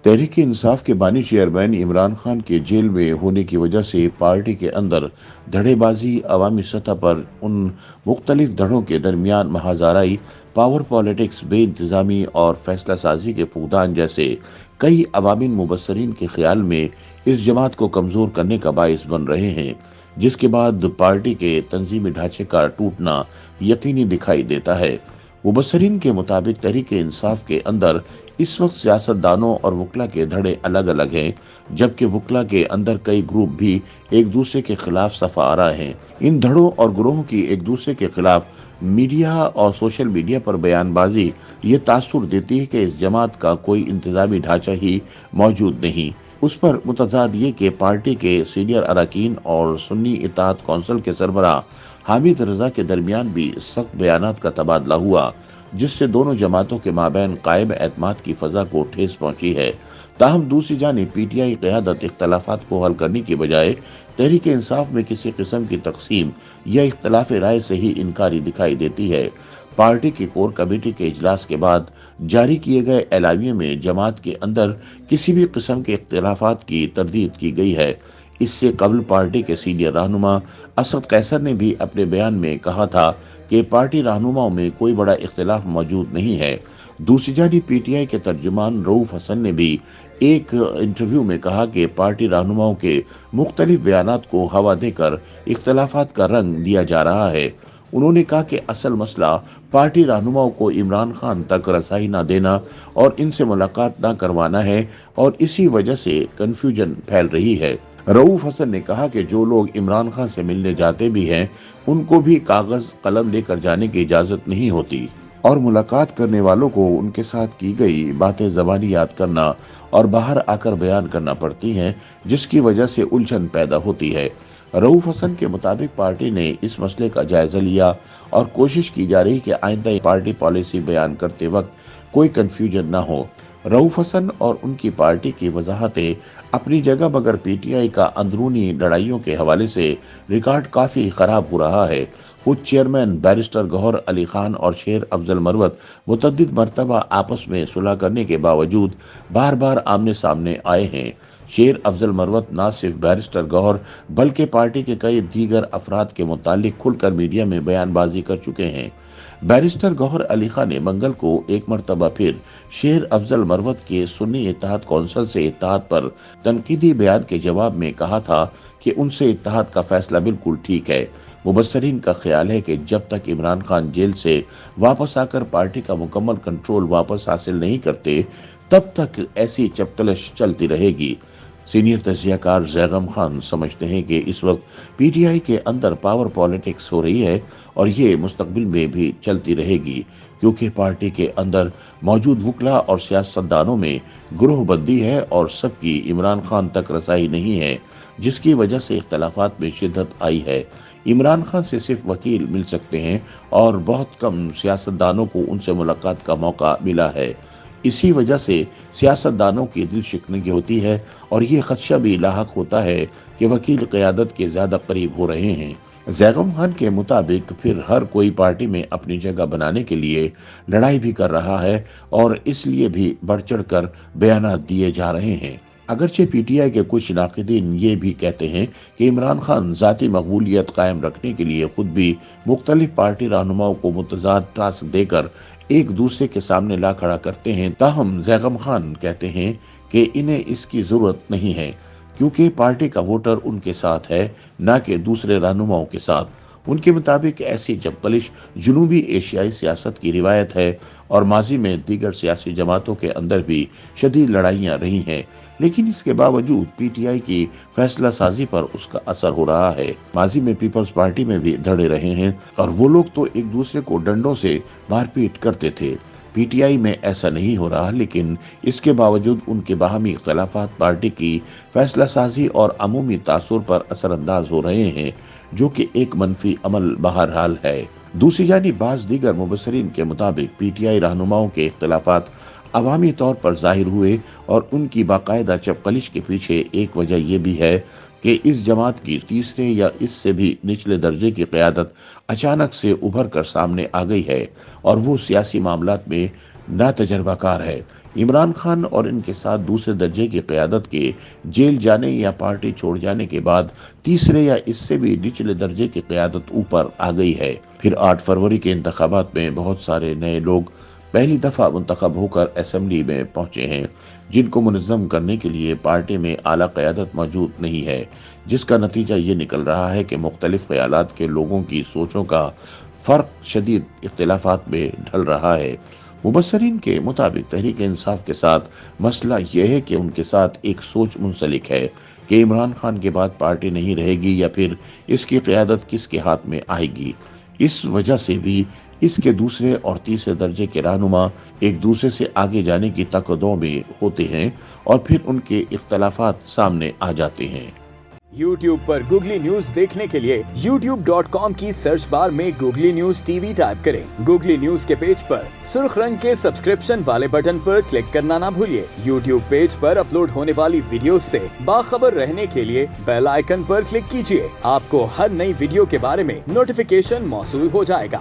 तहरीक इंसाफ के बानी चेयरमैन इमरान खान के जेल में होने की वजह से पार्टी के अंदर धड़ेबाजी, अवामी सतह पर उन मुख्तलिफ धड़ों के दरमियान महाजाराई, पावर पॉलिटिक्स, बेइंतजामी और फैसला साजी के फुकदान जैसे कई अवामिन मुबस्सरीन के ख्याल में इस जमात को कमजोर करने का बाइस बन रहे हैं, जिसके बाद पार्टी के तंजीमी ढांचे का टूटना यकीनी दिखाई देता है। मुबस्सरीन के मुताबिक तहरीक इंसाफ के अंदर इस वक्त सियासतदानों और वकला के धड़े अलग अलग हैं, जबकि वकला के अंदर कई ग्रुप भी एक दूसरे के खिलाफ सफा आ रहे हैं। इन धड़ों और ग्रोहों की एक दूसरे के खिलाफ मीडिया और सोशल मीडिया पर बयानबाजी ये तासुर देती है कि इस जमात का कोई इंतजामी ढांचा ही मौजूद नहीं। उस पर मुतजाद ये कि पार्टी के सीनियर अरकान और सुन्नी इत्तेहाद कौंसिल के सरबराह हामिद रजा के दरमियान भी सख्त बयानात का तबादला हुआ, जिससे दोनों जमातों के माबैन कायम एतमाद की फजा को ठेस पहुंची है। ताहम दूसरी जानिब पीटीआई क़यादत इख्तलाफात को हल करने की बजाय तहरीक इंसाफ में किसी किस्म की तकसीम या इख्तलाफ राय से ही इनकारी दिखाई देती है। पार्टी की कोर कमेटी के इजलास के बाद जारी किए गए एलामिये में जमात के अंदर किसी भी किस्म के इख्तलाफात की तरदीद की गई है। इससे कबल पार्टी के सीनियर रहनुमा असद कैसर ने भी अपने बयान में कहा था कि पार्टी रहनुमाओं में कोई बड़ा इख्तिलाफ मौजूद नहीं है। दूसरी जानिब पीटीआई के तर्जुमान रऊफ हसन ने भी एक इंटरव्यू में कहा कि पार्टी रहनुमाओं के मुख्तलिफ बयानात को हवा देकर इख्तलाफात का रंग दिया जा रहा है। उन्होंने कहा कि असल मसला पार्टी रहनुमाओं को इमरान खान तक रसाई न देना और इनसे मुलाकात न करवाना है और इसी वजह से कन्फ्यूजन फैल रही है। रऊफ हसन ने कहा कि जो लोग इमरान खान से मिलने जाते भी हैं, उनको भी कागज कलम लेकर जाने की इजाजत नहीं होती और मुलाकात करने वालों को उनके साथ की गई बातें ज़बानी याद करना और बाहर आकर बयान करना पड़ती हैं, जिसकी वजह से उलझन पैदा होती है। रऊफ हसन के मुताबिक पार्टी ने इस मसले का जायजा लिया और कोशिश की जा रही कि आइंदा पार्टी पॉलिसी बयान करते वक्त कोई कंफ्यूजन न हो। रऊफ हसन और उनकी पार्टी की वजाहतें अपनी जगह, मगर पीटीआई का अंदरूनी लड़ाइयों के हवाले से रिकॉर्ड काफी खराब हो रहा है। खुद चेयरमैन बैरिस्टर गौहर अली खान और शेर अफजल मरवत मुतअद्दिद मरतबा आपस में सुलह करने के बावजूद बार बार आमने सामने आए हैं। शेर अफजल मरवत न सिर्फ बैरिस्टर गौहर बल्कि पार्टी के कई दीगर अफराद के मुतालिक खुलकर मीडिया में बयानबाजी कर चुके हैं। बैरिस्टर गौहर अली खान ने मंगल को एक मरतबा फिर शेर अफजल मरवत के सुन्नी इत्तेहाद कौंसिल से इत्तेहाद पर तनकीदी बयान के जवाब में कहा था कि उनसे इत्तेहाद का फैसला बिल्कुल ठीक है। मुबस्सरीन का ख्याल है कि जब तक इमरान खान जेल से वापस आकर पार्टी का मुकम्मल कंट्रोल वापस हासिल नहीं करते, तब तक ऐसी चपकलश चलती रहेगी। सीनियर तजियाकार जैगम खान समझते हैं कि इस वक्त पीटीआई के अंदर पावर पॉलिटिक्स हो रही है और ये मुस्तकबिल में भी चलती रहेगी, क्योंकि पार्टी के अंदर मौजूद वकला और सियासतदानों में ग्रोहबंदी है और सबकी इमरान खान तक रसाई नहीं है, जिसकी वजह से इख्तलाफात में शिद्दत आई है। इमरान खान से सिर्फ वकील मिल सकते हैं और बहुत कम सियासतदानों को उनसे मुलाकात का मौका मिला है। इसी वजह से सियासतदानों की दिल शिकनगी होती है और ये खदशा भी लाहक होता है कि वकील क़यादत के ज्यादा करीब हो रहे हैं। जैगम खान के मुताबिक फिर हर कोई पार्टी में अपनी जगह बनाने के लिए लड़ाई भी कर रहा है और इसलिए भी बढ़ चढ़ कर बयानात दिए जा रहे हैं। अगरचे पीटीआई के कुछ नाक़िदीन ये भी कहते हैं कि इमरान खान ज़ाती मकबूलियत कायम रखने के लिए खुद भी मुख्तलिफ पार्टी रहनुमाओं को मुतज़ाद टास्क देकर एक दूसरे के सामने ला खड़ा करते हैं। ताहम जैगम खान कहते हैं कि इन्हें इसकी जरूरत नहीं है, क्योंकि पार्टी का वोटर उनके साथ है, न कि दूसरे रहनुमाओं के साथ। उनके मुताबिक ऐसी जबकलिश जनूबी एशियाई सियासत की रिवायत है और माजी में दीगर सियासी जमातों के अंदर भी शदीद लड़ाइयाँ रही हैं, लेकिन इसके बावजूद पीटीआई की फैसला साजी पर उसका असर हो रहा है। माजी में पीपल्स पार्टी में भी धड़े रहे हैं और वो लोग तो एक दूसरे को डंडों से मारपीट करते थे। पीटीआई में ऐसा नहीं हो रहा, लेकिन इसके बावजूद उनके बाहमी इख्तलाफात पार्टी की फैसला साजी और अमूमी तासुर पर असरअंदाज हो रहे हैं, जो कि एक मनफी अमल बहरहाल है। दूसरी जानिब बाज़ दीगर मुबस्सरीन के मुताबिक पीटीआई रहनुमाओं के इख्तलाफात अवामी तौर पर जाहिर हुए और उनकी बाकायदा चपकलिश के पीछे एक वजह यह भी है कि इस जमात की तीसरे या इससे भी निचले दर्जे की क़यादत अचानक से उभर कर सामने आ गई है और वो सियासी मामलात में नातजर्बाकार है। عمران خان اور ان کے ساتھ دوسرے درجے کی قیادت کے جیل جانے یا پارٹی چھوڑ جانے کے بعد تیسرے یا اس سے بھی نچلے درجے کی قیادت اوپر آ گئی ہے۔ پھر 8 فروری کے انتخابات میں بہت سارے نئے لوگ پہلی دفعہ منتخب ہو کر اسمبلی میں پہنچے ہیں، جن کو منظم کرنے کے لیے پارٹی میں اعلیٰ قیادت موجود نہیں ہے، جس کا نتیجہ یہ نکل رہا ہے کہ مختلف خیالات کے لوگوں کی سوچوں کا فرق شدید اختلافات میں ڈھل رہا ہے۔ مبصرین کے مطابق تحریک انصاف کے ساتھ مسئلہ یہ ہے کہ ان کے ساتھ ایک سوچ منسلک ہے کہ عمران خان کے بعد پارٹی نہیں رہے گی یا پھر اس کی قیادت کس کے ہاتھ میں آئے گی۔ اس وجہ سے بھی اس کے دوسرے اور تیسرے درجے کے رہنما ایک دوسرے سے آگے جانے کی تقدوں میں ہوتے ہیں اور پھر ان کے اختلافات سامنے آ جاتے ہیں۔ YouTube پر گوگلی نیوز دیکھنے کے لیے youtube.com کی سرچ بار میں googly news T V type کریں۔ گوگلی نیوز کے پیج پر سرخ رنگ کے سبسکرپشن والے بٹن پر کلک کرنا نہ بھولیے۔ YouTube پیج پر اپلوڈ ہونے والی ویڈیوز سے باخبر رہنے کے لیے بیل آئیکن پر کلک کیجیے۔ آپ کو ہر نئی ویڈیو کے بارے میں نوٹیفیکیشن موصول ہو جائے گا۔